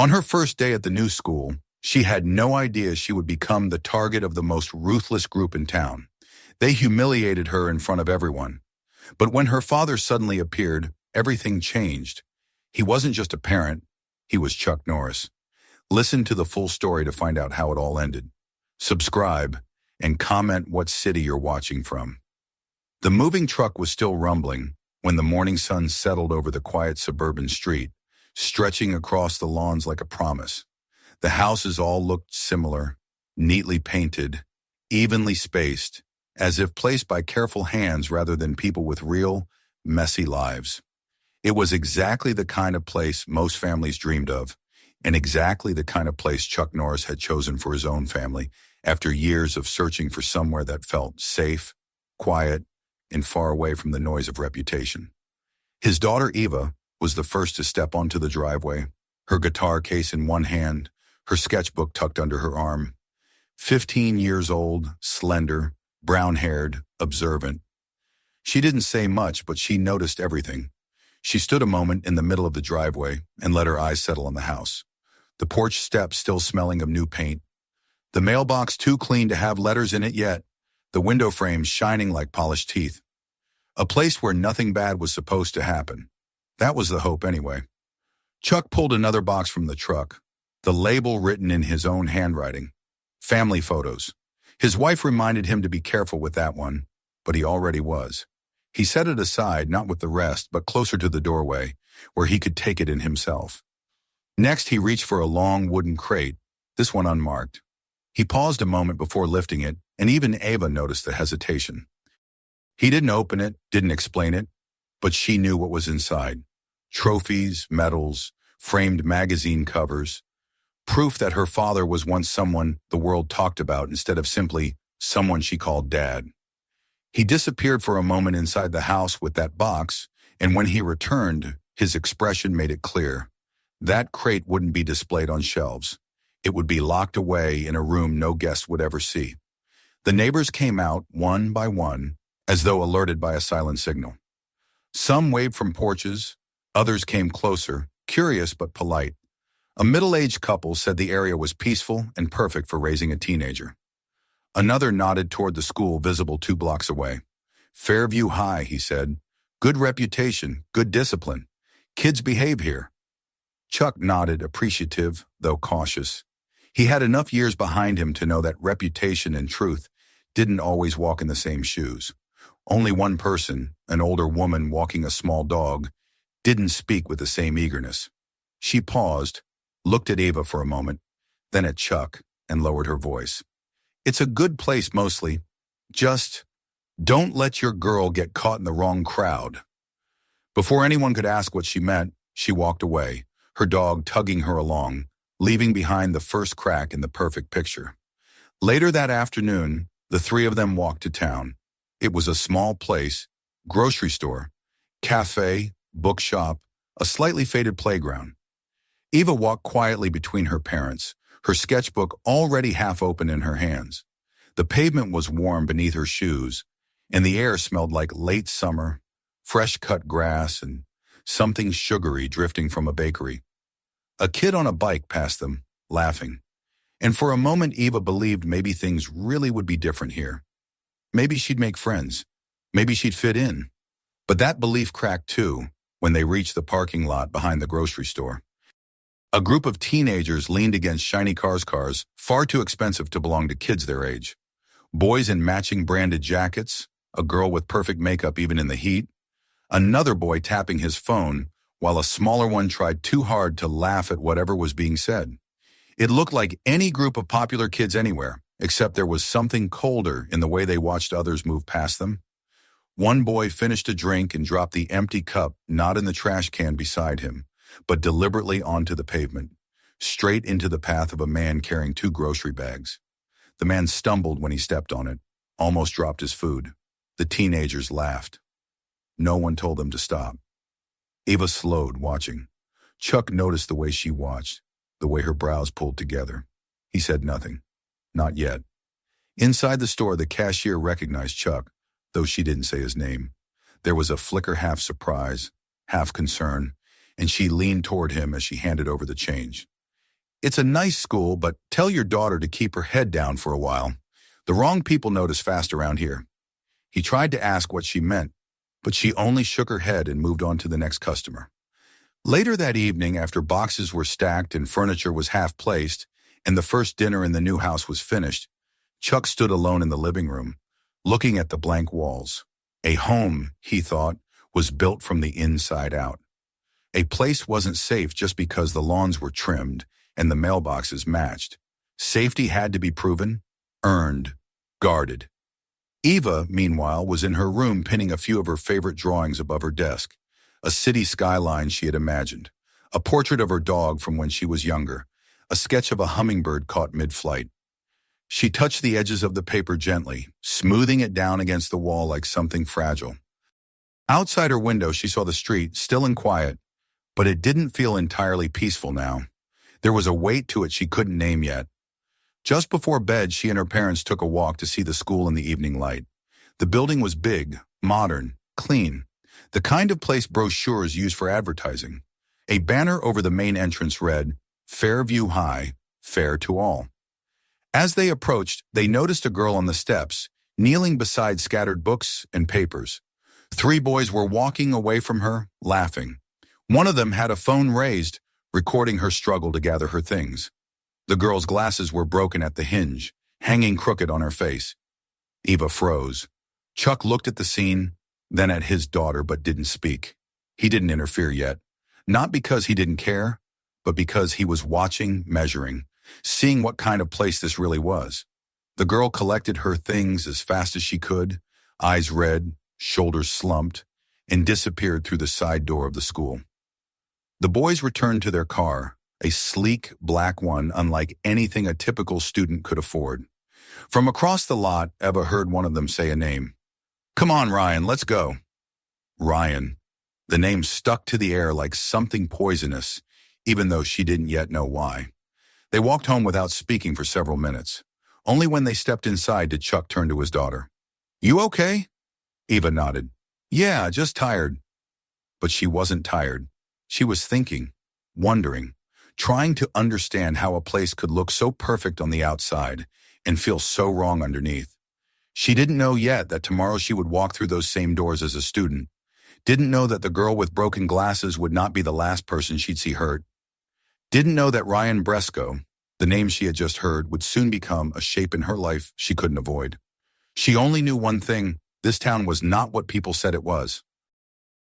On her first day at the new school, she had no idea she would become the target of the most ruthless group in town. They humiliated her in front of everyone. But when her father suddenly appeared, everything changed. He wasn't just a parent, he was Chuck Norris. Listen to the full story to find out how it all ended. Subscribe and comment what city you're watching from. The moving truck was still rumbling when the morning sun settled over the quiet suburban street, stretching across the lawns like a promise. The houses all looked similar, neatly painted, evenly spaced, as if placed by careful hands rather than people with real, messy lives. It was exactly the kind of place most families dreamed of, and exactly the kind of place Chuck Norris had chosen for his own family after years of searching for somewhere that felt safe, quiet, and far away from the noise of reputation. His daughter Eva was the first to step onto the driveway, her guitar case in one hand, her sketchbook tucked under her arm. 15 years old, slender, brown-haired, observant. She didn't say much, but she noticed everything. She stood a moment in the middle of the driveway and let her eyes settle on the house. The porch steps still smelling of new paint. The mailbox too clean to have letters in it yet. The window frames shining like polished teeth. A place where nothing bad was supposed to happen. That was the hope anyway. Chuck pulled another box from the truck, the label written in his own handwriting. Family photos. His wife reminded him to be careful with that one, but he already was. He set it aside, not with the rest, but closer to the doorway, where he could take it in himself. Next, he reached for a long wooden crate, this one unmarked. He paused a moment before lifting it, and even Ava noticed the hesitation. He didn't open it, didn't explain it, but she knew what was inside. Trophies, medals, framed magazine covers, proof that her father was once someone the world talked about instead of simply someone she called Dad. He disappeared for a moment inside the house with that box, and when he returned, his expression made it clear. That crate wouldn't be displayed on shelves. It would be locked away in a room no guest would ever see. The neighbors came out one by one, as though alerted by a silent signal. Some waved from porches, others came closer, curious but polite. A middle-aged couple said the area was peaceful and perfect for raising a teenager. Another nodded toward the school visible 2 blocks away. Fairview High, he said. Good reputation, good discipline. Kids behave here. Chuck nodded, appreciative, though cautious. He had enough years behind him to know that reputation and truth didn't always walk in the same shoes. Only one person, an older woman walking a small dog, didn't speak with the same eagerness. She paused, looked at Eva for a moment, then at Chuck, and lowered her voice. It's a good place mostly. Just don't let your girl get caught in the wrong crowd. Before anyone could ask what she meant, she walked away, her dog tugging her along, leaving behind the first crack in the perfect picture. Later that afternoon, the 3 of them walked to town. It was a small place, grocery store, cafe, bookshop, a slightly faded playground. Eva walked quietly between her parents, her sketchbook already half open in her hands. The pavement was warm beneath her shoes, and the air smelled like late summer, fresh-cut grass, and something sugary drifting from a bakery. A kid on a bike passed them, laughing. And for a moment Eva believed maybe things really would be different here. Maybe she'd make friends. Maybe she'd fit in. But that belief cracked too when they reached the parking lot behind the grocery store. A group of teenagers leaned against shiny cars, far too expensive to belong to kids their age. Boys in matching branded jackets, a girl with perfect makeup even in the heat, another boy tapping his phone, while a smaller one tried too hard to laugh at whatever was being said. It looked like any group of popular kids anywhere, except there was something colder in the way they watched others move past them. One boy finished a drink and dropped the empty cup not in the trash can beside him, but deliberately onto the pavement, straight into the path of a man carrying 2 grocery bags. The man stumbled when he stepped on it, almost dropped his food. The teenagers laughed. No one told them to stop. Eva slowed, watching. Chuck noticed the way she watched, the way her brows pulled together. He said nothing. Not yet. Inside the store, the cashier recognized Chuck, though she didn't say his name. There was a flicker half surprise, half concern, and she leaned toward him as she handed over the change. It's a nice school, but tell your daughter to keep her head down for a while. The wrong people notice fast around here." He tried to ask what she meant, but she only shook her head and moved on to the next customer. Later that evening, after boxes were stacked and furniture was half placed, and the first dinner in the new house was finished, Chuck stood alone in the living room, looking at the blank walls. A home, he thought, was built from the inside out. A place wasn't safe just because the lawns were trimmed and the mailboxes matched. Safety had to be proven, earned, guarded. Eva, meanwhile, was in her room pinning a few of her favorite drawings above her desk. A city skyline she had imagined, a portrait of her dog from when she was younger, a sketch of a hummingbird caught mid-flight. She touched the edges of the paper gently, smoothing it down against the wall like something fragile. Outside her window, she saw the street, still and quiet, but it didn't feel entirely peaceful now. There was a weight to it she couldn't name yet. Just before bed, she and her parents took a walk to see the school in the evening light. The building was big, modern, clean, the kind of place brochures use for advertising. A banner over the main entrance read, "Fairview High, fair to all." As they approached, they noticed a girl on the steps, kneeling beside scattered books and papers. 3 boys were walking away from her, laughing. One of them had a phone raised, recording her struggle to gather her things. The girl's glasses were broken at the hinge, hanging crooked on her face. Eva froze. Chuck looked at the scene, then at his daughter, but didn't speak. He didn't interfere yet. Not because he didn't care, but because he was watching, measuring, seeing what kind of place this really was. The girl collected her things as fast as she could, eyes red, shoulders slumped, and disappeared through the side door of the school. The boys returned to their car, a sleek, black one unlike anything a typical student could afford. From across the lot, Eva heard one of them say a name. "Come on, Ryan, let's go." Ryan. The name stuck to the air like something poisonous, even though she didn't yet know why. They walked home without speaking for several minutes. Only when they stepped inside did Chuck turn to his daughter. "You okay?" Eva nodded. "Yeah, just tired." But she wasn't tired. She was thinking, wondering, trying to understand how a place could look so perfect on the outside and feel so wrong underneath. She didn't know yet that tomorrow she would walk through those same doors as a student. Didn't know that the girl with broken glasses would not be the last person she'd see hurt. Didn't know that Ryan Bresco, the name she had just heard, would soon become a shape in her life she couldn't avoid. She only knew one thing: this town was not what people said it was.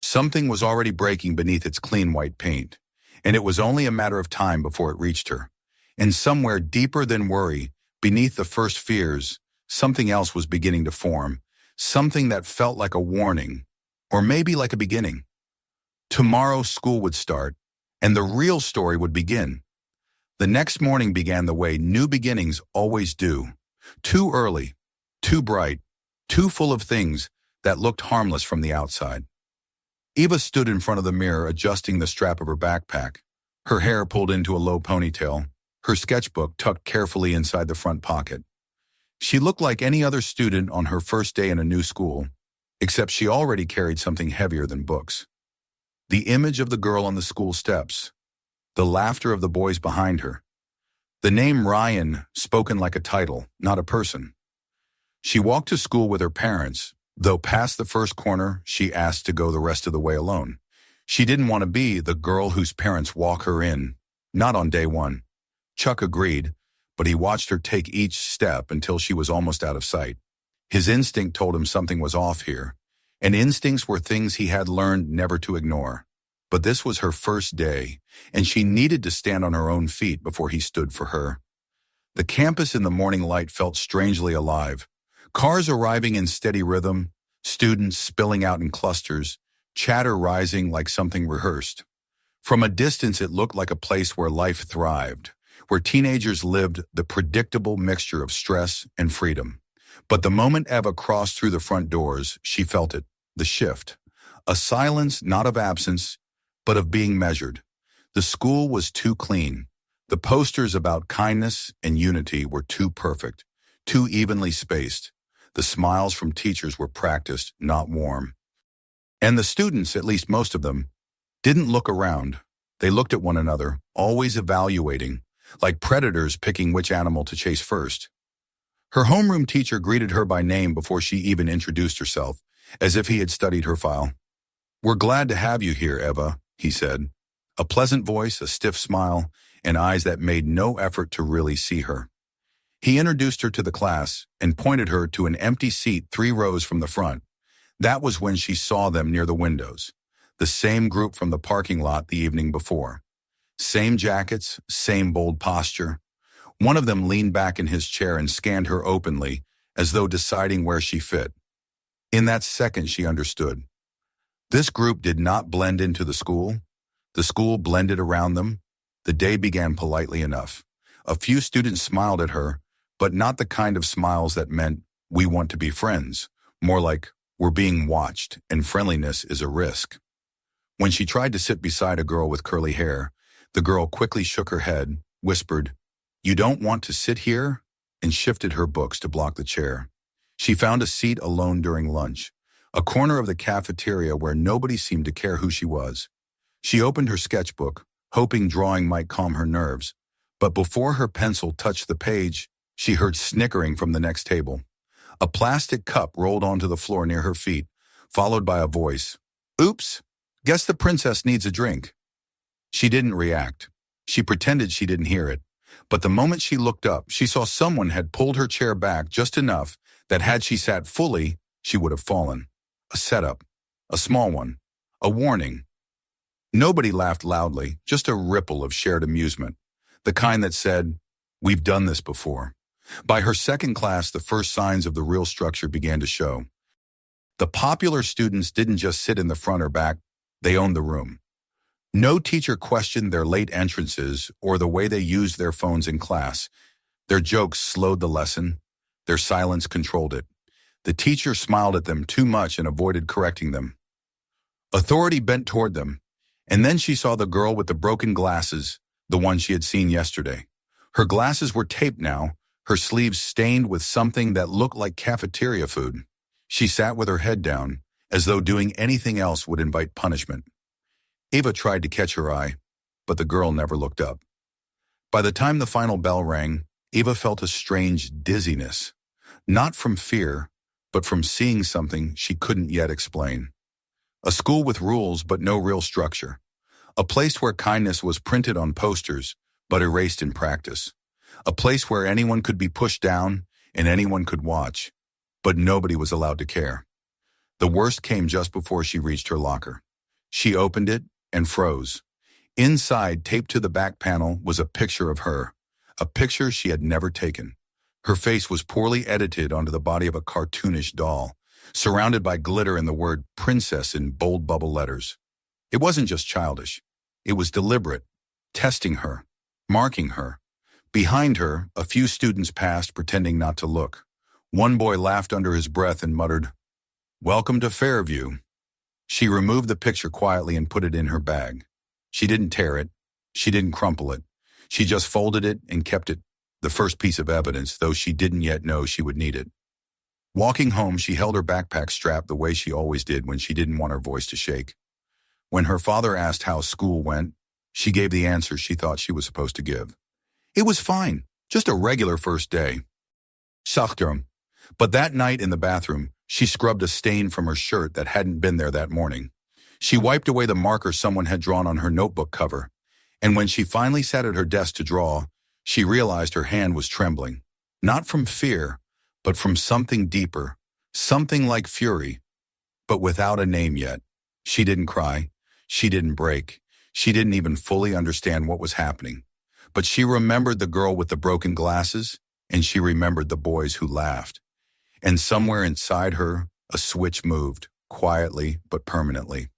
Something was already breaking beneath its clean white paint, and it was only a matter of time before it reached her. And somewhere deeper than worry, beneath the first fears, something else was beginning to form, something that felt like a warning, or maybe like a beginning. Tomorrow school would start, and the real story would begin. The next morning began the way new beginnings always do. Too early, too bright, too full of things that looked harmless from the outside. Eva stood in front of the mirror adjusting the strap of her backpack, her hair pulled into a low ponytail, her sketchbook tucked carefully inside the front pocket. She looked like any other student on her first day in a new school, except she already carried something heavier than books. The image of the girl on the school steps, the laughter of the boys behind her, the name Ryan spoken like a title, not a person. She walked to school with her parents, though past the first corner, she asked to go the rest of the way alone. She didn't want to be the girl whose parents walk her in, not on day one. Chuck agreed, but he watched her take each step until she was almost out of sight. His instinct told him something was off here, and instincts were things he had learned never to ignore. But this was her first day, and she needed to stand on her own feet before he stood for her. The campus in the morning light felt strangely alive. Cars arriving in steady rhythm, students spilling out in clusters, chatter rising like something rehearsed. From a distance, it looked like a place where life thrived, where teenagers lived the predictable mixture of stress and freedom. But the moment Eva crossed through the front doors, she felt it, the shift. A silence not of absence, but of being measured. The school was too clean. The posters about kindness and unity were too perfect, too evenly spaced. The smiles from teachers were practiced, not warm. And the students, at least most of them, didn't look around. They looked at one another, always evaluating, like predators picking which animal to chase first. Her homeroom teacher greeted her by name before she even introduced herself, as if he had studied her file. "We're glad to have you here, Eva," he said. A pleasant voice, a stiff smile, and eyes that made no effort to really see her. He introduced her to the class and pointed her to an empty seat 3 rows from the front. That was when she saw them near the windows. The same group from the parking lot the evening before. Same jackets, same bold posture. One of them leaned back in his chair and scanned her openly, as though deciding where she fit. In that second, she understood. This group did not blend into the school. The school blended around them. The day began politely enough. A few students smiled at her, but not the kind of smiles that meant, "We want to be friends." More like, "We're being watched, and friendliness is a risk." When she tried to sit beside a girl with curly hair, the girl quickly shook her head, whispered, "You don't want to sit here?" and shifted her books to block the chair. She found a seat alone during lunch, a corner of the cafeteria where nobody seemed to care who she was. She opened her sketchbook, hoping drawing might calm her nerves, but before her pencil touched the page, she heard snickering from the next table. A plastic cup rolled onto the floor near her feet, followed by a voice. "Oops, guess the princess needs a drink." She didn't react. She pretended she didn't hear it. But the moment she looked up, she saw someone had pulled her chair back just enough that had she sat fully, she would have fallen. A setup. A small one. A warning. Nobody laughed loudly, just a ripple of shared amusement. The kind that said, "We've done this before." By her second class, the first signs of the real structure began to show. The popular students didn't just sit in the front or back, they owned the room. No teacher questioned their late entrances or the way they used their phones in class. Their jokes slowed the lesson. Their silence controlled it. The teacher smiled at them too much and avoided correcting them. Authority bent toward them, and then she saw the girl with the broken glasses, the one she had seen yesterday. Her glasses were taped now, her sleeves stained with something that looked like cafeteria food. She sat with her head down, as though doing anything else would invite punishment. Eva tried to catch her eye, but the girl never looked up. By the time the final bell rang, Eva felt a strange dizziness, not from fear, but from seeing something she couldn't yet explain. A school with rules but no real structure. A place where kindness was printed on posters, but erased in practice. A place where anyone could be pushed down and anyone could watch, but nobody was allowed to care. The worst came just before she reached her locker. She opened it and froze. Inside, taped to the back panel, was a picture of her, a picture she had never taken. Her face was poorly edited onto the body of a cartoonish doll, surrounded by glitter and the word princess in bold bubble letters. It wasn't just childish. It was deliberate, testing her, marking her. Behind her, a few students passed, pretending not to look. One boy laughed under his breath and muttered, "Welcome to Fairview." She removed the picture quietly and put it in her bag. She didn't tear it. She didn't crumple it. She just folded it and kept it, the first piece of evidence, though she didn't yet know she would need it. Walking home, she held her backpack strapped the way she always did when she didn't want her voice to shake. When her father asked how school went, she gave the answer she thought she was supposed to give. It was fine, just a regular first day. Sachterm. But that night in the bathroom, she scrubbed a stain from her shirt that hadn't been there that morning. She wiped away the marker someone had drawn on her notebook cover, and when she finally sat at her desk to draw, she realized her hand was trembling, not from fear, but from something deeper, something like fury, but without a name yet. She didn't cry. She didn't break. She didn't even fully understand what was happening. But she remembered the girl with the broken glasses, and she remembered the boys who laughed. And somewhere inside her, a switch moved, quietly but permanently.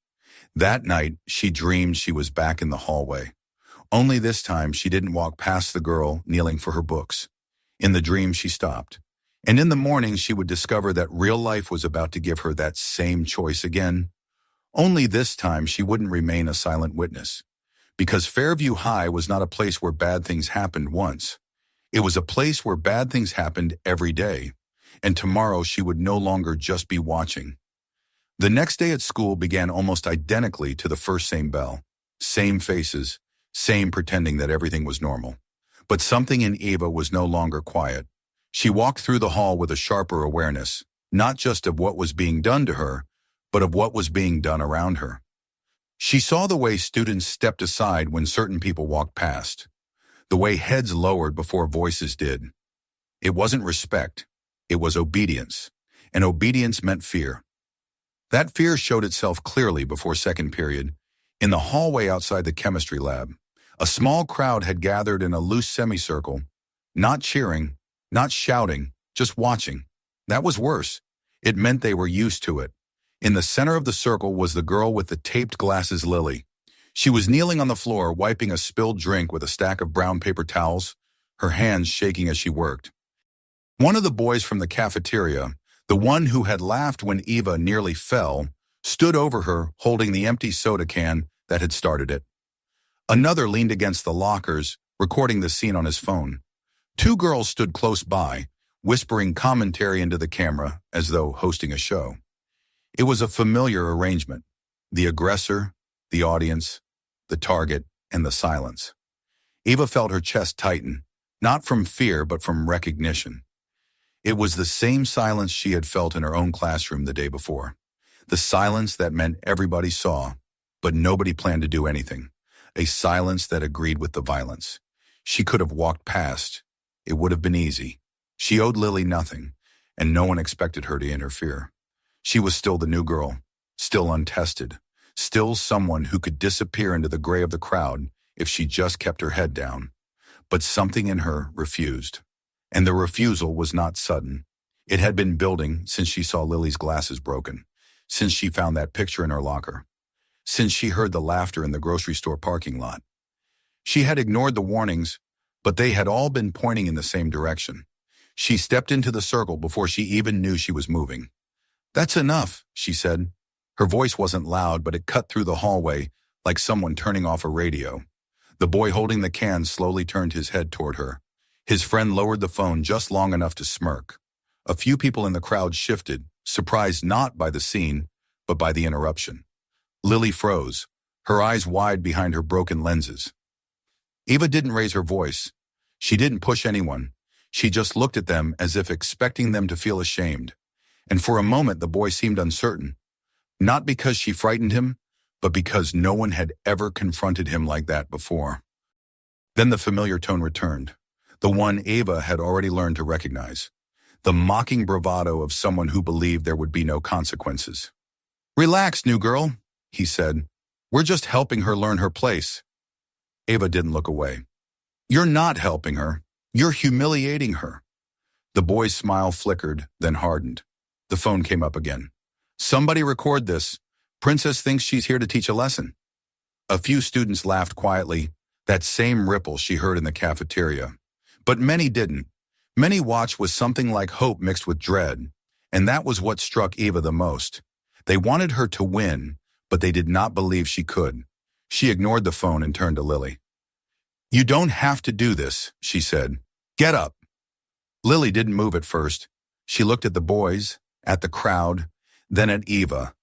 That night, she dreamed she was back in the hallway. Only this time, she didn't walk past the girl kneeling for her books. In the dream, she stopped. And in the morning, she would discover that real life was about to give her that same choice again. Only this time, she wouldn't remain a silent witness. Because Fairview High was not a place where bad things happened once. It was a place where bad things happened every day. And tomorrow, she would no longer just be watching. The next day at school began almost identically to the first same bell. Same faces, same pretending that everything was normal. But something in Eva was no longer quiet. She walked through the hall with a sharper awareness, not just of what was being done to her, but of what was being done around her. She saw the way students stepped aside when certain people walked past, the way heads lowered before voices did. It wasn't respect, it was obedience, and obedience meant fear. That fear showed itself clearly before second period. In the hallway outside the chemistry lab, a small crowd had gathered in a loose semicircle, not cheering, not shouting, just watching. That was worse. It meant they were used to it. In the center of the circle was the girl with the taped glasses, Lily. She was kneeling on the floor, wiping a spilled drink with a stack of brown paper towels, her hands shaking as she worked. One of the boys from the cafeteria, the one who had laughed when Eva nearly fell, stood over her, holding the empty soda can that had started it. Another leaned against the lockers, recording the scene on his phone. Two girls stood close by, whispering commentary into the camera as though hosting a show. It was a familiar arrangement: the aggressor, the audience, the target, and the silence. Eva felt her chest tighten, not from fear but from recognition. It was the same silence she had felt in her own classroom the day before. The silence that meant everybody saw, but nobody planned to do anything. A silence that agreed with the violence. She could have walked past. It would have been easy. She owed Lily nothing, and no one expected her to interfere. She was still the new girl, still untested, still someone who could disappear into the gray of the crowd if she just kept her head down. But something in her refused. And the refusal was not sudden. It had been building since she saw Lily's glasses broken, since she found that picture in her locker, since she heard the laughter in the grocery store parking lot. She had ignored the warnings, but they had all been pointing in the same direction. She stepped into the circle before she even knew she was moving. "That's enough," she said. Her voice wasn't loud, but it cut through the hallway like someone turning off a radio. The boy holding the can slowly turned his head toward her. His friend lowered the phone just long enough to smirk. A few people in the crowd shifted, surprised not by the scene, but by the interruption. Lily froze, her eyes wide behind her broken lenses. Eva didn't raise her voice. She didn't push anyone. She just looked at them as if expecting them to feel ashamed. And for a moment the boy seemed uncertain. Not because she frightened him, but because no one had ever confronted him like that before. Then the familiar tone returned. The one Eva had already learned to recognize. The mocking bravado of someone who believed there would be no consequences. "Relax, new girl," he said. "We're just helping her learn her place." Eva didn't look away. "You're not helping her. You're humiliating her." The boy's smile flickered, then hardened. The phone came up again. "Somebody record this. Princess thinks she's here to teach a lesson." A few students laughed quietly, that same ripple she heard in the cafeteria. But many didn't. Many watched with something like hope mixed with dread, and that was what struck Eva the most. They wanted her to win, but they did not believe she could. She ignored the phone and turned to Lily. "You don't have to do this," she said. "Get up." Lily didn't move at first. She looked at the boys, at the crowd, then at Eva,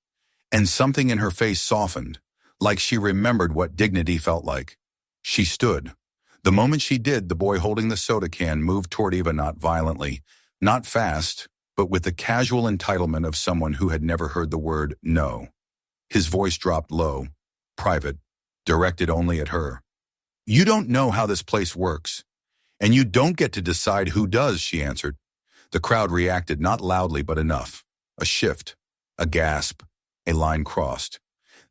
and something in her face softened, like she remembered what dignity felt like. She stood. The moment she did, the boy holding the soda can moved toward Eva, not violently, not fast, but with the casual entitlement of someone who had never heard the word no. His voice dropped low, private, directed only at her. "You don't know how this place works, and you don't get to decide who does," she answered. The crowd reacted, not loudly but enough. A shift, a gasp, a line crossed.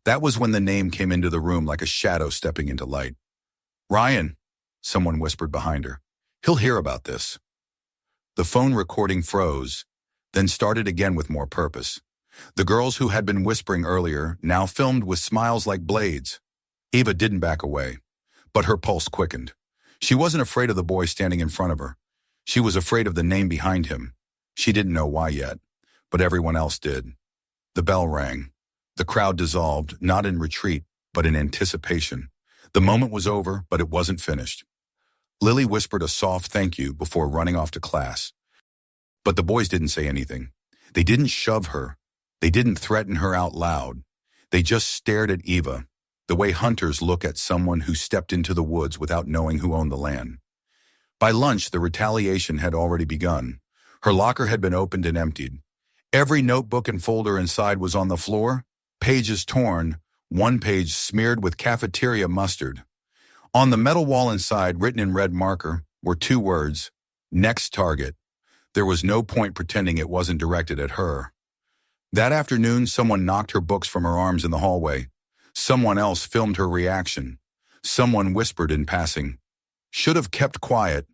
That was when the name came into the room like a shadow stepping into light. "Ryan," someone whispered behind her. "He'll hear about this." The phone recording froze, then started again with more purpose. The girls who had been whispering earlier now filmed with smiles like blades. Eva didn't back away, but her pulse quickened. She wasn't afraid of the boy standing in front of her. She was afraid of the name behind him. She didn't know why yet, but everyone else did. The bell rang. The crowd dissolved, not in retreat, but in anticipation. The moment was over, but it wasn't finished. Lily whispered a soft thank you before running off to class. But the boys didn't say anything. They didn't shove her. They didn't threaten her out loud. They just stared at Eva, the way hunters look at someone who stepped into the woods without knowing who owned the land. By lunch, the retaliation had already begun. Her locker had been opened and emptied. Every notebook and folder inside was on the floor, pages torn, one page smeared with cafeteria mustard. On the metal wall inside, written in red marker, were 2 words, "Next target." There was no point pretending it wasn't directed at her. That afternoon, someone knocked her books from her arms in the hallway. Someone else filmed her reaction. Someone whispered in passing, "Should have kept quiet."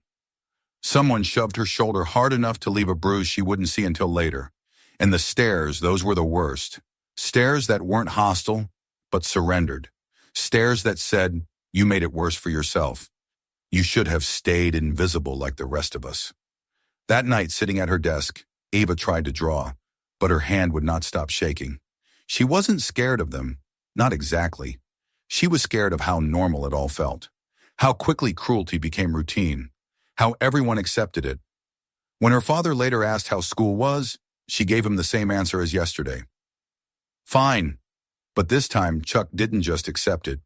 Someone shoved her shoulder hard enough to leave a bruise she wouldn't see until later. And the stares, those were the worst. Stares that weren't hostile, but surrendered. Stares that said, "You made it worse for yourself. You should have stayed invisible like the rest of us." That night, sitting at her desk, Ava tried to draw, but her hand would not stop shaking. She wasn't scared of them, not exactly. She was scared of how normal it all felt, how quickly cruelty became routine, how everyone accepted it. When her father later asked how school was, she gave him the same answer as yesterday. Fine. But this time, Chuck didn't just accept it.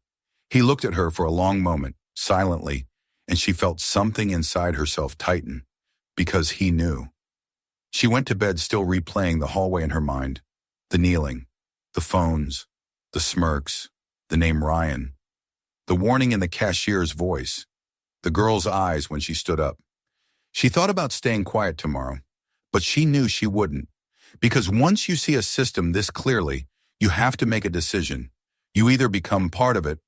He looked at her for a long moment, silently, and she felt something inside herself tighten, because he knew. She went to bed still replaying the hallway in her mind, the kneeling, the phones, the smirks, the name Ryan, the warning in the cashier's voice, the girl's eyes when she stood up. She thought about staying quiet tomorrow, but she knew she wouldn't, because once you see a system this clearly, you have to make a decision. You either become part of it,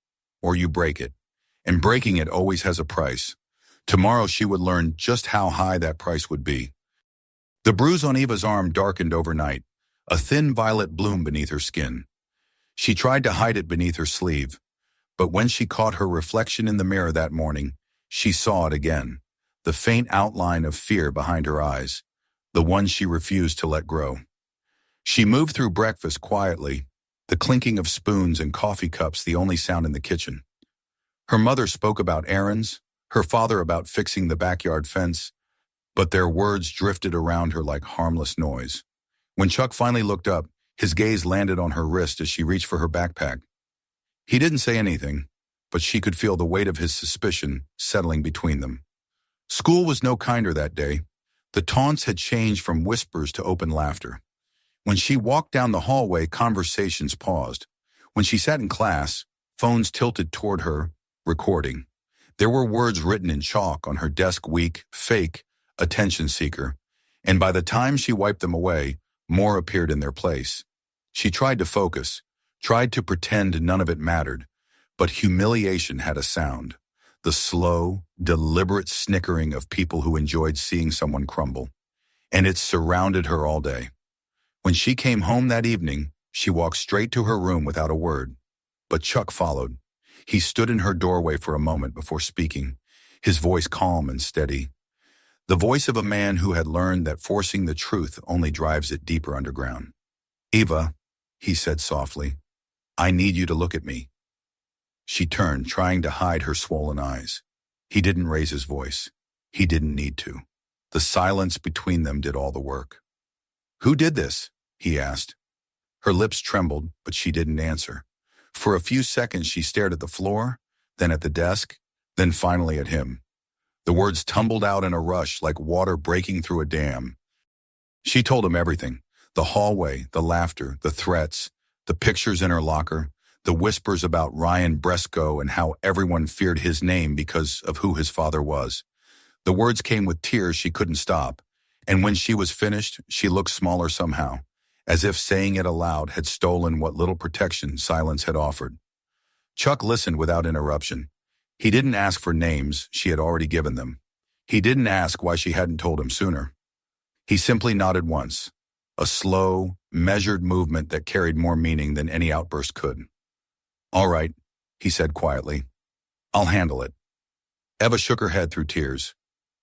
or you break it, and breaking it always has a price. Tomorrow she would learn just how high that price would be. The bruise on Eva's arm darkened overnight, a thin violet bloom beneath her skin. She tried to hide it beneath her sleeve, but when she caught her reflection in the mirror that morning, she saw it again, the faint outline of fear behind her eyes, the one she refused to let grow. She moved through breakfast quietly, the clinking of spoons and coffee cups the only sound in the kitchen. Her mother spoke about errands, her father about fixing the backyard fence, but their words drifted around her like harmless noise. When Chuck finally looked up, his gaze landed on her wrist as she reached for her backpack. He didn't say anything, but she could feel the weight of his suspicion settling between them. School was no kinder that day. The taunts had changed from whispers to open laughter. When she walked down the hallway, conversations paused. When she sat in class, phones tilted toward her, recording. There were words written in chalk on her desk: weak, fake, attention seeker. And by the time she wiped them away, more appeared in their place. She tried to focus, tried to pretend none of it mattered, but humiliation had a sound. The slow, deliberate snickering of people who enjoyed seeing someone crumble. And it surrounded her all day. When she came home that evening, she walked straight to her room without a word. But Chuck followed. He stood in her doorway for a moment before speaking, his voice calm and steady. The voice of a man who had learned that forcing the truth only drives it deeper underground. "Eva," he said softly, "I need you to look at me." She turned, trying to hide her swollen eyes. He didn't raise his voice. He didn't need to. The silence between them did all the work. "Who did this?" he asked. Her lips trembled, but she didn't answer. For a few seconds she stared at the floor, then at the desk, then finally at him. The words tumbled out in a rush like water breaking through a dam. She told him everything: the hallway, the laughter, the threats, the pictures in her locker, the whispers about Ryan Bresco and how everyone feared his name because of who his father was. The words came with tears she couldn't stop, and when she was finished, she looked smaller somehow, as if saying it aloud had stolen what little protection silence had offered. Chuck listened without interruption. He didn't ask for names, she had already given them. He didn't ask why she hadn't told him sooner. He simply nodded once, a slow, measured movement that carried more meaning than any outburst could. "All right," he said quietly. "I'll handle it." Eva shook her head through tears.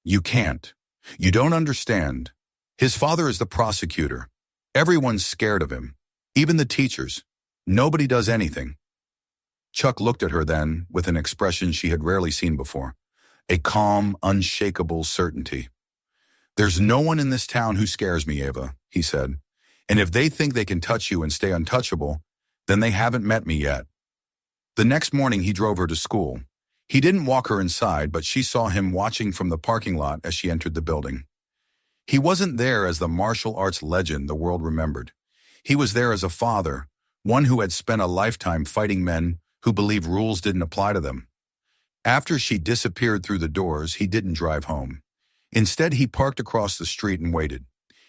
"You can't. You don't understand. His father is the prosecutor. Everyone's scared of him, even the teachers. Nobody does anything." Chuck looked at her then with an expression she had rarely seen before, a calm, unshakable certainty. "There's no one in this town who scares me, Eva," he said. "And if they think they can touch you and stay untouchable, then they haven't met me yet." The next morning he drove her to school. He didn't walk her inside, but she saw him watching from the parking lot as she entered the building. He wasn't there as the martial arts legend the world remembered. He was there as a father, one who had spent a lifetime fighting men who believed rules didn't apply to them. After she disappeared through the doors, he didn't drive home. Instead, he parked across the street and waited.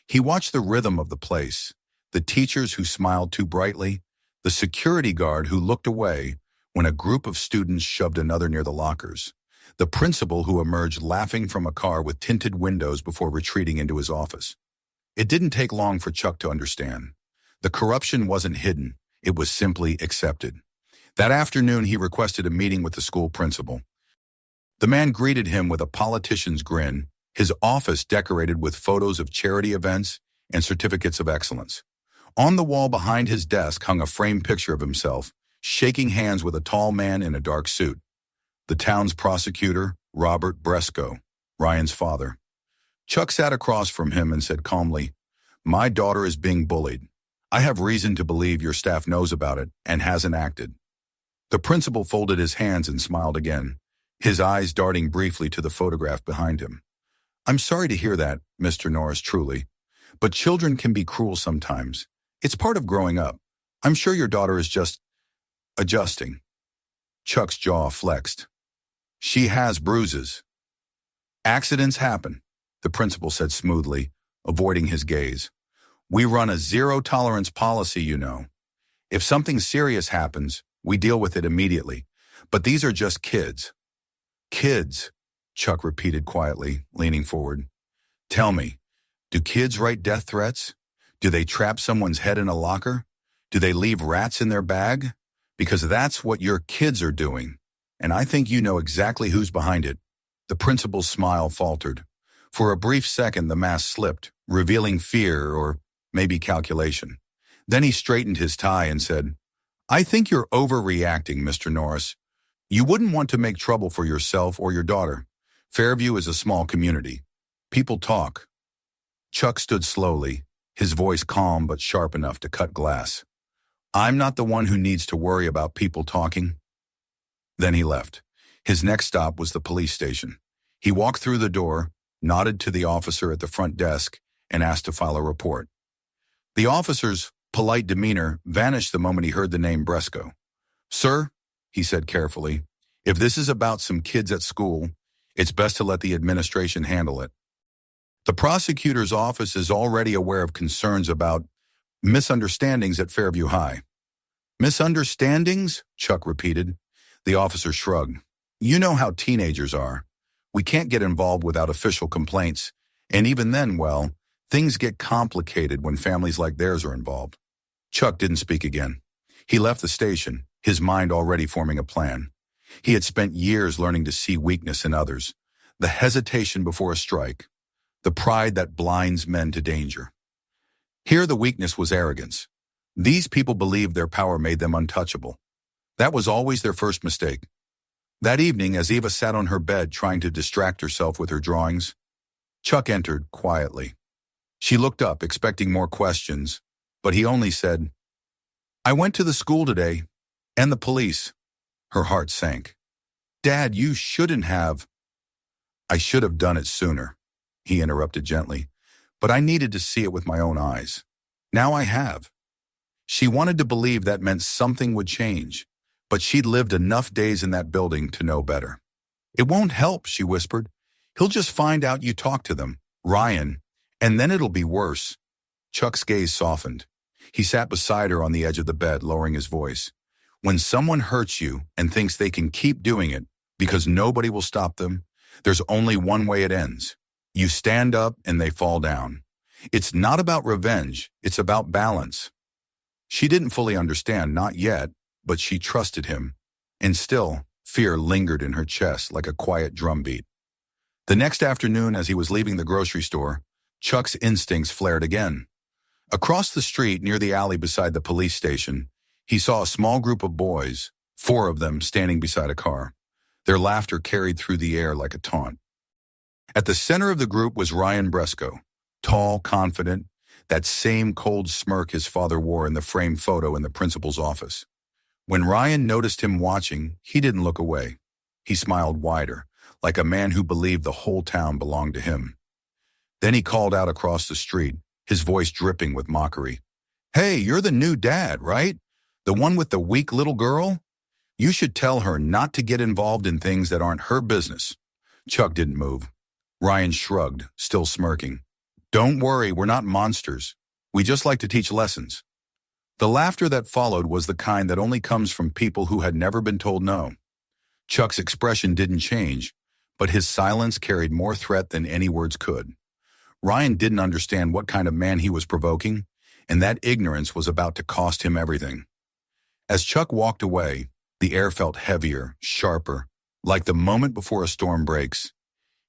He watched the rhythm of the place, the teachers who smiled too brightly, the security guard who looked away when a group of students shoved another near the lockers, the principal who emerged laughing from a car with tinted windows before retreating into his office. It didn't take long for Chuck to understand. The corruption wasn't hidden, it was simply accepted. That afternoon, he requested a meeting with the school principal. The man greeted him with a politician's grin, his office decorated with photos of charity events and certificates of excellence. On the wall behind his desk hung a framed picture of himself, shaking hands with a tall man in a dark suit. The town's prosecutor, Robert Bresco, Ryan's father. Chuck sat across from him and said calmly, "My daughter is being bullied. I have reason to believe your staff knows about it and hasn't acted." The principal folded his hands and smiled again, his eyes darting briefly to the photograph behind him. "I'm sorry to hear that, Mr. Norris, truly. But children can be cruel sometimes. It's part of growing up. I'm sure your daughter is just adjusting." Chuck's jaw flexed. "She has bruises." "Accidents happen," the principal said smoothly, avoiding his gaze. "We run a zero-tolerance policy, you know. If something serious happens, we deal with it immediately. But these are just kids." "Kids," Chuck repeated quietly, leaning forward. "Tell me, do kids write death threats? Do they trap someone's head in a locker? Do they leave rats in their bag? Because that's what your kids are doing. And I think you know exactly who's behind it." The principal's smile faltered. For a brief second, the mask slipped, revealing fear or maybe calculation. Then he straightened his tie and said, "I think you're overreacting, Mr. Norris. You wouldn't want to make trouble for yourself or your daughter. Fairview is a small community. People talk." Chuck stood slowly, his voice calm but sharp enough to cut glass. "I'm not the one who needs to worry about people talking." Then he left. His next stop was the police station. He walked through the door, nodded to the officer at the front desk, and asked to file a report. The officer's polite demeanor vanished the moment he heard the name Bresco. "Sir," he said carefully, "if this is about some kids at school, it's best to let the administration handle it. The prosecutor's office is already aware of concerns about misunderstandings at Fairview High." "Misunderstandings?" Chuck repeated. The officer shrugged. "You know how teenagers are. We can't get involved without official complaints, and even then, well, things get complicated when families like theirs are involved." Chuck didn't speak again. He left the station, his mind already forming a plan. He had spent years learning to see weakness in others, the hesitation before a strike, the pride that blinds men to danger. Here the weakness was arrogance. These people believed their power made them untouchable. That was always their first mistake. That evening, as Eva sat on her bed trying to distract herself with her drawings, Chuck entered quietly. She looked up, expecting more questions, but he only said, "I went to the school today, and the police." Her heart sank. "Dad, you shouldn't have." "I should have done it sooner," he interrupted gently, "but I needed to see it with my own eyes. Now I have." She wanted to believe that meant something would change, but she'd lived enough days in that building to know better. "It won't help," she whispered. "He'll just find out you talked to them, Ryan, and then it'll be worse." Chuck's gaze softened. He sat beside her on the edge of the bed, lowering his voice. "When someone hurts you and thinks they can keep doing it because nobody will stop them, there's only one way it ends. You stand up and they fall down. It's not about revenge, it's about balance." She didn't fully understand, not yet, but she trusted him. And still, fear lingered in her chest like a quiet drumbeat. The next afternoon, as he was leaving the grocery store, Chuck's instincts flared again. Across the street, near the alley beside the police station, he saw a small group of boys, 4 of them standing beside a car. Their laughter carried through the air like a taunt. At the center of the group was Ryan Bresco, tall, confident, that same cold smirk his father wore in the framed photo in the principal's office. When Ryan noticed him watching, he didn't look away. He smiled wider, like a man who believed the whole town belonged to him. Then he called out across the street, his voice dripping with mockery. "Hey, you're the new dad, right? The one with the weak little girl? You should tell her not to get involved in things that aren't her business." Chuck didn't move. Ryan shrugged, still smirking. "Don't worry, we're not monsters. We just like to teach lessons." The laughter that followed was the kind that only comes from people who had never been told no. Chuck's expression didn't change, but his silence carried more threat than any words could. Ryan didn't understand what kind of man he was provoking, and that ignorance was about to cost him everything. As Chuck walked away, the air felt heavier, sharper, like the moment before a storm breaks.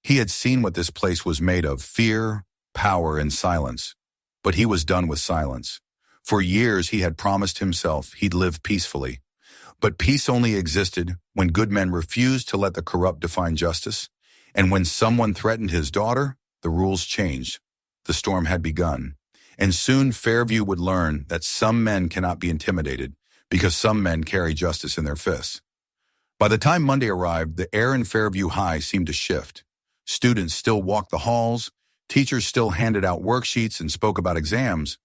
He had seen what this place was made of: fear, power, and silence. But he was done with silence. For years he had promised himself he'd live peacefully. But peace only existed when good men refused to let the corrupt define justice, and when someone threatened his daughter, the rules changed. The storm had begun, and soon Fairview would learn that some men cannot be intimidated because some men carry justice in their fists. By the time Monday arrived, the air in Fairview High seemed to shift. Students still walked the halls, teachers still handed out worksheets and spoke about exams,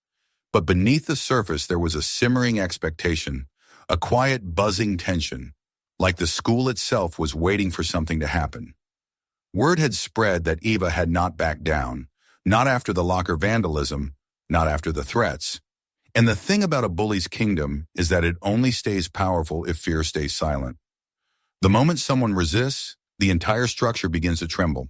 but beneath the surface there was a simmering expectation, a quiet buzzing tension, like the school itself was waiting for something to happen. Word had spread that Eva had not backed down, not after the locker vandalism, not after the threats. And the thing about a bully's kingdom is that it only stays powerful if fear stays silent. The moment someone resists, the entire structure begins to tremble.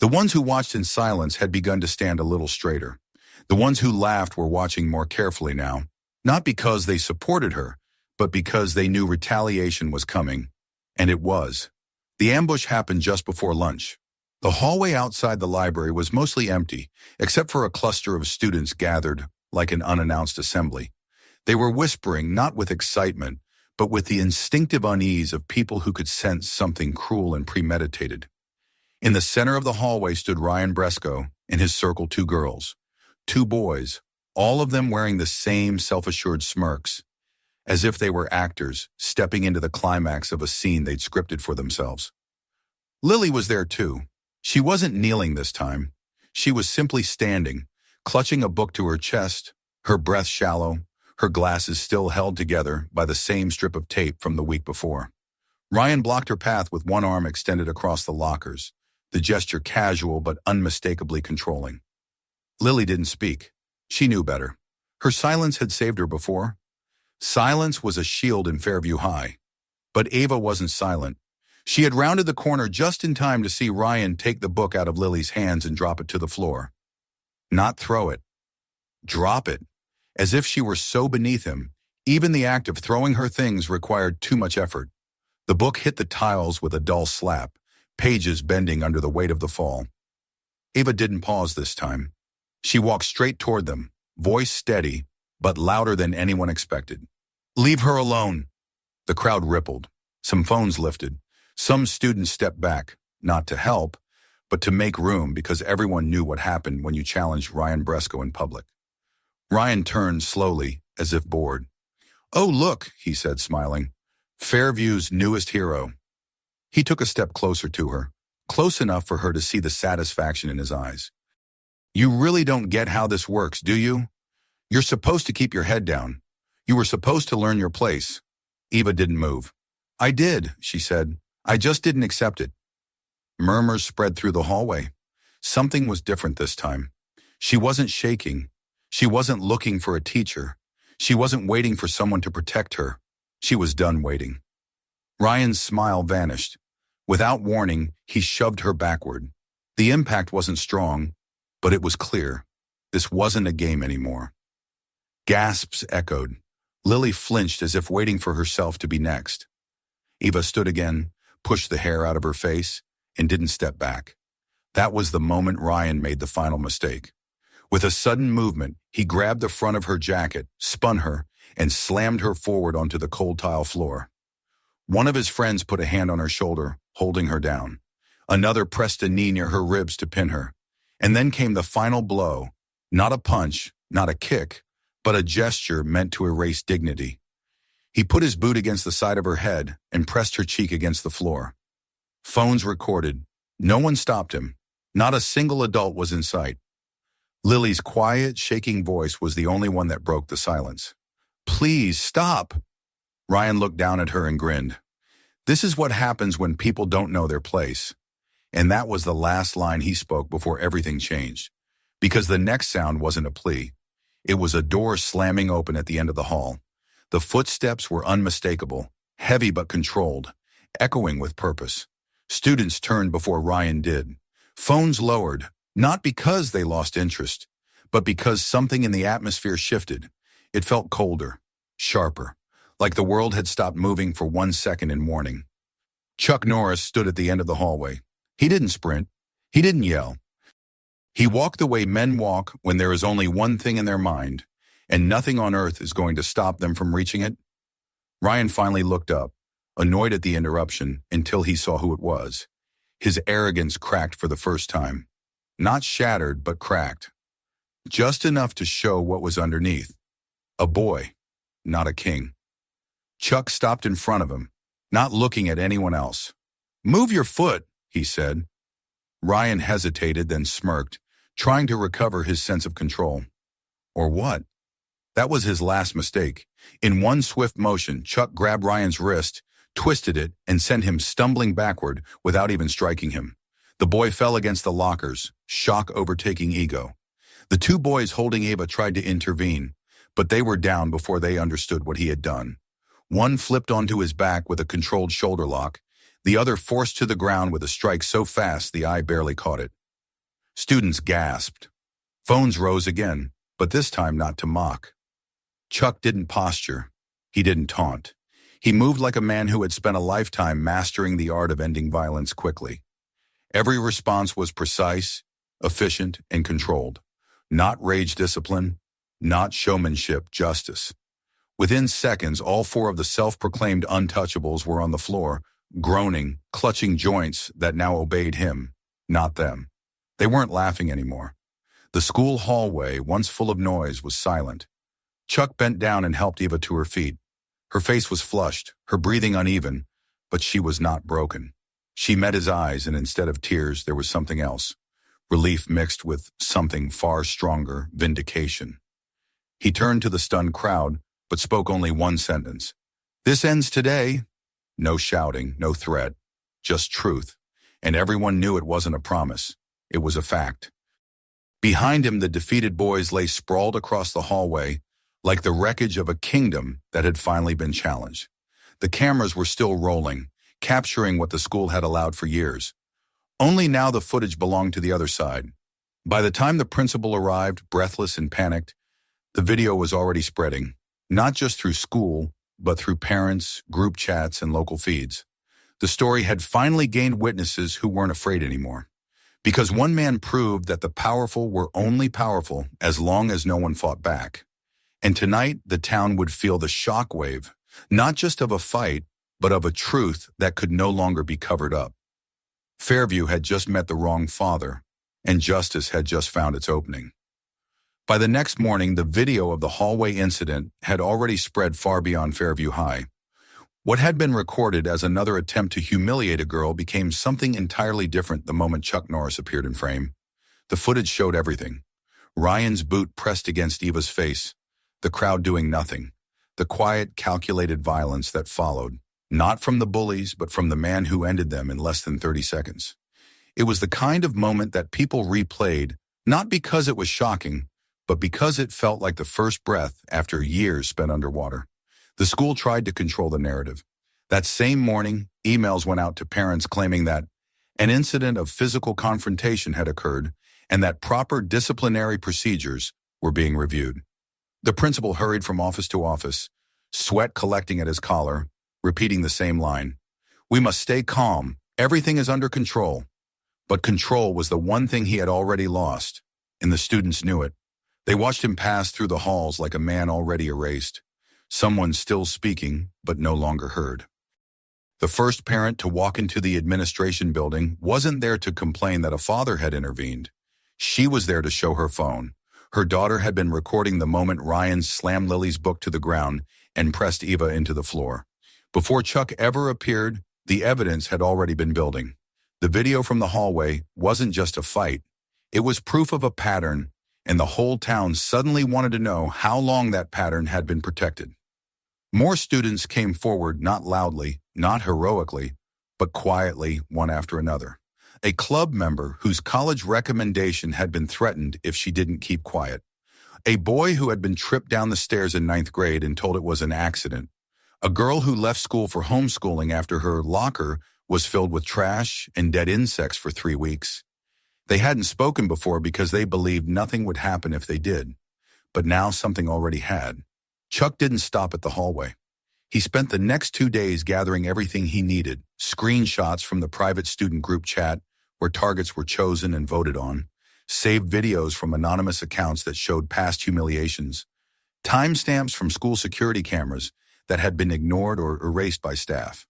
The ones who watched in silence had begun to stand a little straighter. The ones who laughed were watching more carefully now, not because they supported her, but because they knew retaliation was coming. And it was. The ambush happened just before lunch. The hallway outside the library was mostly empty, except for a cluster of students gathered like an unannounced assembly. They were whispering, not with excitement, but with the instinctive unease of people who could sense something cruel and premeditated. In the center of the hallway stood Ryan Bresco and his circle two girls, two boys, all of them wearing the same self-assured smirks, as if they were actors stepping into the climax of a scene they'd scripted for themselves. Lily was there too. She wasn't kneeling this time. She was simply standing, clutching a book to her chest, her breath shallow, her glasses still held together by the same strip of tape from the week before. Ryan blocked her path with one arm extended across the lockers, the gesture casual but unmistakably controlling. Lily didn't speak. She knew better. Her silence had saved her before. Silence was a shield in Fairview High. But Ava wasn't silent. She had rounded the corner just in time to see Ryan take the book out of Lily's hands and drop it to the floor. Not throw it. Drop it. As if she were so beneath him, even the act of throwing her things required too much effort. The book hit the tiles with a dull slap, pages bending under the weight of the fall. Ava didn't pause this time. She walked straight toward them, voice steady, but louder than anyone expected. "Leave her alone." The crowd rippled. Some phones lifted. Some students stepped back, not to help, but to make room because everyone knew what happened when you challenged Ryan Bresco in public. Ryan turned slowly, as if bored. "Oh, look," he said, smiling. "Fairview's newest hero." He took a step closer to her, close enough for her to see the satisfaction in his eyes. "You really don't get how this works, do you? You're supposed to keep your head down. You were supposed to learn your place." Eva didn't move. "I did," she said. "I just didn't accept it." Murmurs spread through the hallway. Something was different this time. She wasn't shaking. She wasn't looking for a teacher. She wasn't waiting for someone to protect her. She was done waiting. Ryan's smile vanished. Without warning, he shoved her backward. The impact wasn't strong, but it was clear. This wasn't a game anymore. Gasps echoed. Lily flinched as if waiting for herself to be next. Eva stood again, pushed the hair out of her face, and didn't step back. That was the moment Ryan made the final mistake. With a sudden movement, he grabbed the front of her jacket, spun her, and slammed her forward onto the cold tile floor. One of his friends put a hand on her shoulder, holding her down. Another pressed a knee near her ribs to pin her. And then came the final blow, not a punch, not a kick, but a gesture meant to erase dignity. He put his boot against the side of her head and pressed her cheek against the floor. Phones recorded. No one stopped him. Not a single adult was in sight. Lily's quiet, shaking voice was the only one that broke the silence. "Please, stop!" Ryan looked down at her and grinned. This is what happens when people don't know their place. And that was the last line he spoke before everything changed. Because the next sound wasn't a plea. It was a door slamming open at the end of the hall. The footsteps were unmistakable, heavy but controlled, echoing with purpose. Students turned before Ryan did. Phones lowered, not because they lost interest, but because something in the atmosphere shifted. It felt colder, sharper, like the world had stopped moving for 1 second in mourning. Chuck Norris stood at the end of the hallway. He didn't sprint. He didn't yell. He walked the way men walk when there is only one thing in their mind, and nothing on earth is going to stop them from reaching it. Ryan finally looked up, annoyed at the interruption, until he saw who it was. His arrogance cracked for the first time. Not shattered, but cracked. Just enough to show what was underneath. A boy, not a king. Chuck stopped in front of him, not looking at anyone else. "Move your foot," he said. Ryan hesitated, then smirked, trying to recover his sense of control. Or what? That was his last mistake. In one swift motion, Chuck grabbed Ryan's wrist, twisted it, and sent him stumbling backward without even striking him. The boy fell against the lockers, shock overtaking ego. The two boys holding Ava tried to intervene, but they were down before they understood what he had done. One flipped onto his back with a controlled shoulder lock, the other forced to the ground with a strike so fast the eye barely caught it. Students gasped. Phones rose again, but this time not to mock. Chuck didn't posture. He didn't taunt. He moved like a man who had spent a lifetime mastering the art of ending violence quickly. Every response was precise, efficient, and controlled. Not rage discipline, not showmanship, justice. Within seconds, all four of the self-proclaimed untouchables were on the floor, groaning, clutching joints that now obeyed him, not them. They weren't laughing anymore. The school hallway, once full of noise, was silent. Chuck bent down and helped Eva to her feet. Her face was flushed, her breathing uneven, but she was not broken. She met his eyes, and instead of tears, there was something else. Relief mixed with something far stronger, vindication. He turned to the stunned crowd, but spoke only one sentence. "This ends today." No shouting, no threat, just truth. And everyone knew it wasn't a promise. It was a fact. Behind him, the defeated boys lay sprawled across the hallway, like the wreckage of a kingdom that had finally been challenged. The cameras were still rolling, capturing what the school had allowed for years. Only now the footage belonged to the other side. By the time the principal arrived, breathless and panicked, the video was already spreading, not just through school, but through parents, group chats, and local feeds. The story had finally gained witnesses who weren't afraid anymore. Because one man proved that the powerful were only powerful as long as no one fought back. And tonight, the town would feel the shockwave, not just of a fight, but of a truth that could no longer be covered up. Fairview had just met the wrong father, and justice had just found its opening. By the next morning, the video of the hallway incident had already spread far beyond Fairview High. What had been recorded as another attempt to humiliate a girl became something entirely different the moment Chuck Norris appeared in frame. The footage showed everything. Ryan's boot pressed against Eva's face, the crowd doing nothing, the quiet, calculated violence that followed, not from the bullies, but from the man who ended them in less than 30 seconds. It was the kind of moment that people replayed, not because it was shocking, but because it felt like the first breath after years spent underwater. The school tried to control the narrative. That same morning, emails went out to parents claiming that an incident of physical confrontation had occurred and that proper disciplinary procedures were being reviewed. The principal hurried from office to office, sweat collecting at his collar, repeating the same line. "We must stay calm. Everything is under control." But control was the one thing he had already lost, and the students knew it. They watched him pass through the halls like a man already erased, someone still speaking but no longer heard. The first parent to walk into the administration building wasn't there to complain that a father had intervened. She was there to show her phone. Her daughter had been recording the moment Ryan slammed Lily's book to the ground and pressed Eva into the floor. Before Chuck ever appeared, the evidence had already been building. The video from the hallway wasn't just a fight. It was proof of a pattern, and the whole town suddenly wanted to know how long that pattern had been protected. More students came forward, not loudly, not heroically, but quietly, one after another. A club member whose college recommendation had been threatened if she didn't keep quiet. A boy who had been tripped down the stairs in ninth grade and told it was an accident. A girl who left school for homeschooling after her locker was filled with trash and dead insects for 3 weeks. They hadn't spoken before because they believed nothing would happen if they did. But now something already had. Chuck didn't stop at the hallway. He spent the next 2 days gathering everything he needed, screenshots from the private student group chat where targets were chosen and voted on, saved videos from anonymous accounts that showed past humiliations, timestamps from school security cameras that had been ignored or erased by staff.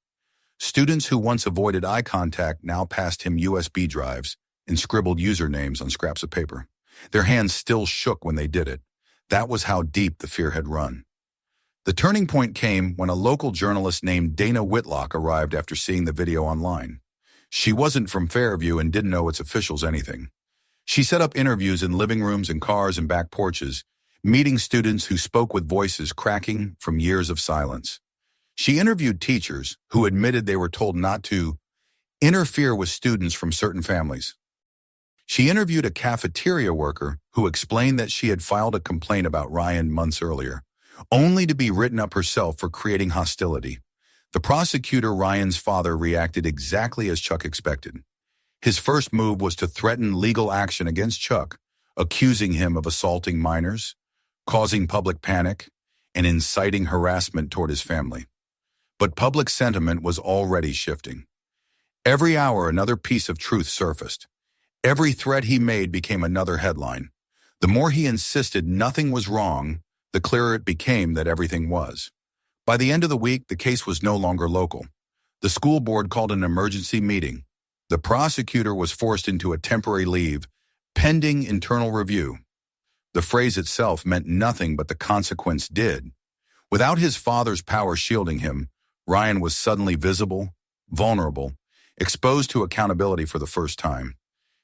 Students who once avoided eye contact now passed him USB drives and scribbled usernames on scraps of paper. Their hands still shook when they did it. That was how deep the fear had run. The turning point came when a local journalist named Dana Whitlock arrived after seeing the video online. She wasn't from Fairview and didn't know its officials anything. She set up interviews in living rooms and cars and back porches, meeting students who spoke with voices cracking from years of silence. She interviewed teachers who admitted they were told not to interfere with students from certain families. She interviewed a cafeteria worker who explained that she had filed a complaint about Ryan months earlier, only to be written up herself for creating hostility. The prosecutor, Ryan's father, reacted exactly as Chuck expected. His first move was to threaten legal action against Chuck, accusing him of assaulting minors, causing public panic, and inciting harassment toward his family. But public sentiment was already shifting. Every hour, another piece of truth surfaced. Every threat he made became another headline. The more he insisted nothing was wrong, the clearer it became that everything was. By the end of the week, the case was no longer local. The school board called an emergency meeting. The prosecutor was forced into a temporary leave, pending internal review. The phrase itself meant nothing, but the consequence did. Without his father's power shielding him, Ryan was suddenly visible, vulnerable, exposed to accountability for the first time.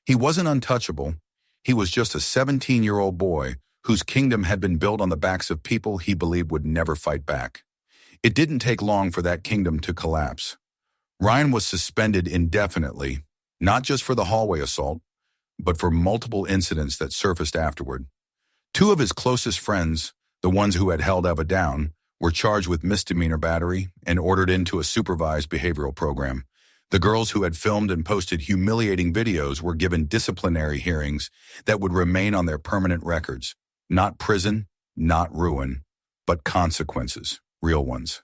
He wasn't untouchable. He was just a 17-year-old boy whose kingdom had been built on the backs of people he believed would never fight back. It didn't take long for that kingdom to collapse. Ryan was suspended indefinitely, not just for the hallway assault, but for multiple incidents that surfaced afterward. 2 of his closest friends, the ones who had held Eva down, were charged with misdemeanor battery and ordered into a supervised behavioral program. The girls who had filmed and posted humiliating videos were given disciplinary hearings that would remain on their permanent records. Not prison, not ruin, but consequences, real ones.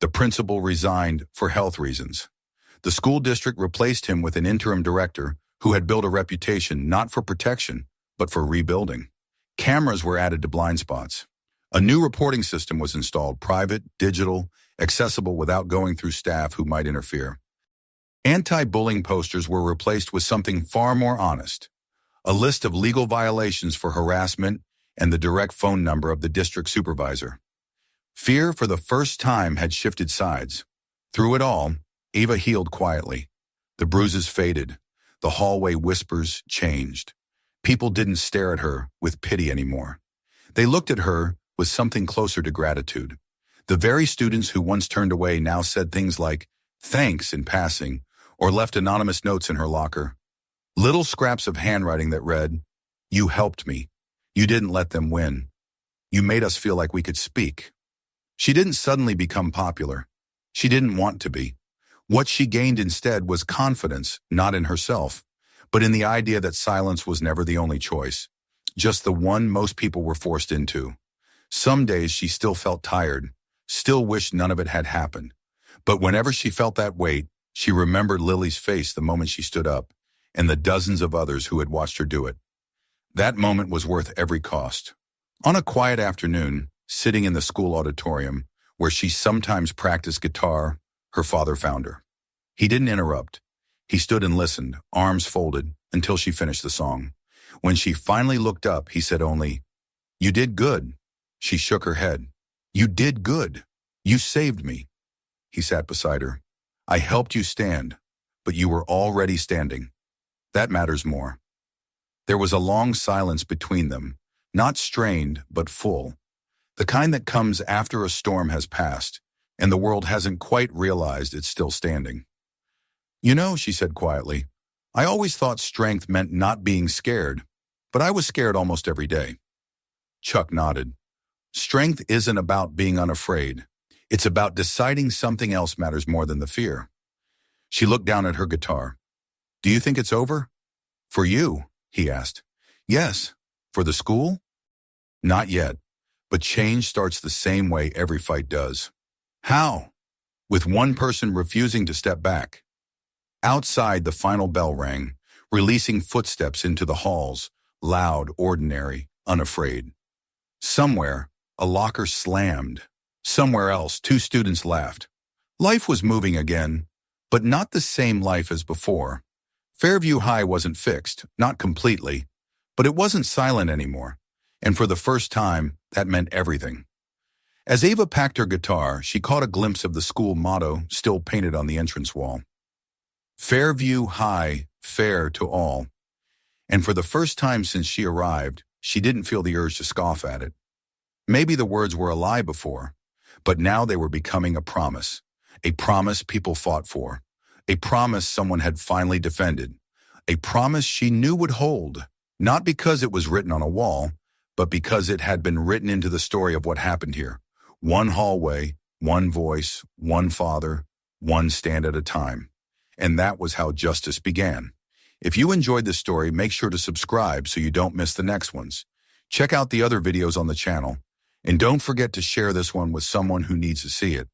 The principal resigned for health reasons. The school district replaced him with an interim director who had built a reputation not for protection, but for rebuilding. Cameras were added to blind spots. A new reporting system was installed, private, digital, accessible without going through staff who might interfere. Anti-bullying posters were replaced with something far more honest, a list of legal violations for harassment and the direct phone number of the district supervisor. Fear for the first time had shifted sides. Through it all, Eva healed quietly. The bruises faded. The hallway whispers changed. People didn't stare at her with pity anymore. They looked at her with something closer to gratitude. The very students who once turned away now said things like, "Thanks," in passing, or left anonymous notes in her locker. Little scraps of handwriting that read, "You helped me. You didn't let them win. You made us feel like we could speak." She didn't suddenly become popular. She didn't want to be. What she gained instead was confidence, not in herself, but in the idea that silence was never the only choice, just the one most people were forced into. Some days she still felt tired, still wished none of it had happened. But whenever she felt that weight, she remembered Lily's face the moment she stood up, and the dozens of others who had watched her do it. That moment was worth every cost. On a quiet afternoon, sitting in the school auditorium, where she sometimes practiced guitar, her father found her. He didn't interrupt. He stood and listened, arms folded, until she finished the song. When she finally looked up, he said only, "You did good." She shook her head. "You did good. You saved me." He sat beside her. "I helped you stand. but you were already standing. That matters more. There was a long silence between them, not strained, but full. The kind that comes after a storm has passed, and the world hasn't quite realized it's still standing. You know, she said quietly, I always thought strength meant not being scared, but I was scared almost every day. Chuck nodded. Strength isn't about being unafraid. It's about deciding something else matters more than the fear. She looked down at her guitar. Do you think it's over? For you, he asked. Yes. For the school? Not yet. But change starts the same way every fight does. How? With one person refusing to step back. Outside, the final bell rang, releasing footsteps into the halls, loud, ordinary, unafraid. Somewhere, a locker slammed. Somewhere else, two students laughed. Life was moving again, but not the same life as before. Fairview High wasn't fixed, not completely, but it wasn't silent anymore. And for the first time, that meant everything. As Ava packed her guitar, she caught a glimpse of the school motto still painted on the entrance wall. Fairview High, fair to all. And for the first time since she arrived, she didn't feel the urge to scoff at it. Maybe the words were a lie before, but now they were becoming a promise people fought for, a promise someone had finally defended, a promise she knew would hold, not because it was written on a wall, but because it had been written into the story of what happened here. One hallway, one voice, one father, one stand at a time. And that was how justice began. If you enjoyed this story, make sure to subscribe so you don't miss the next ones. Check out the other videos on the channel, and don't forget to share this one with someone who needs to see it.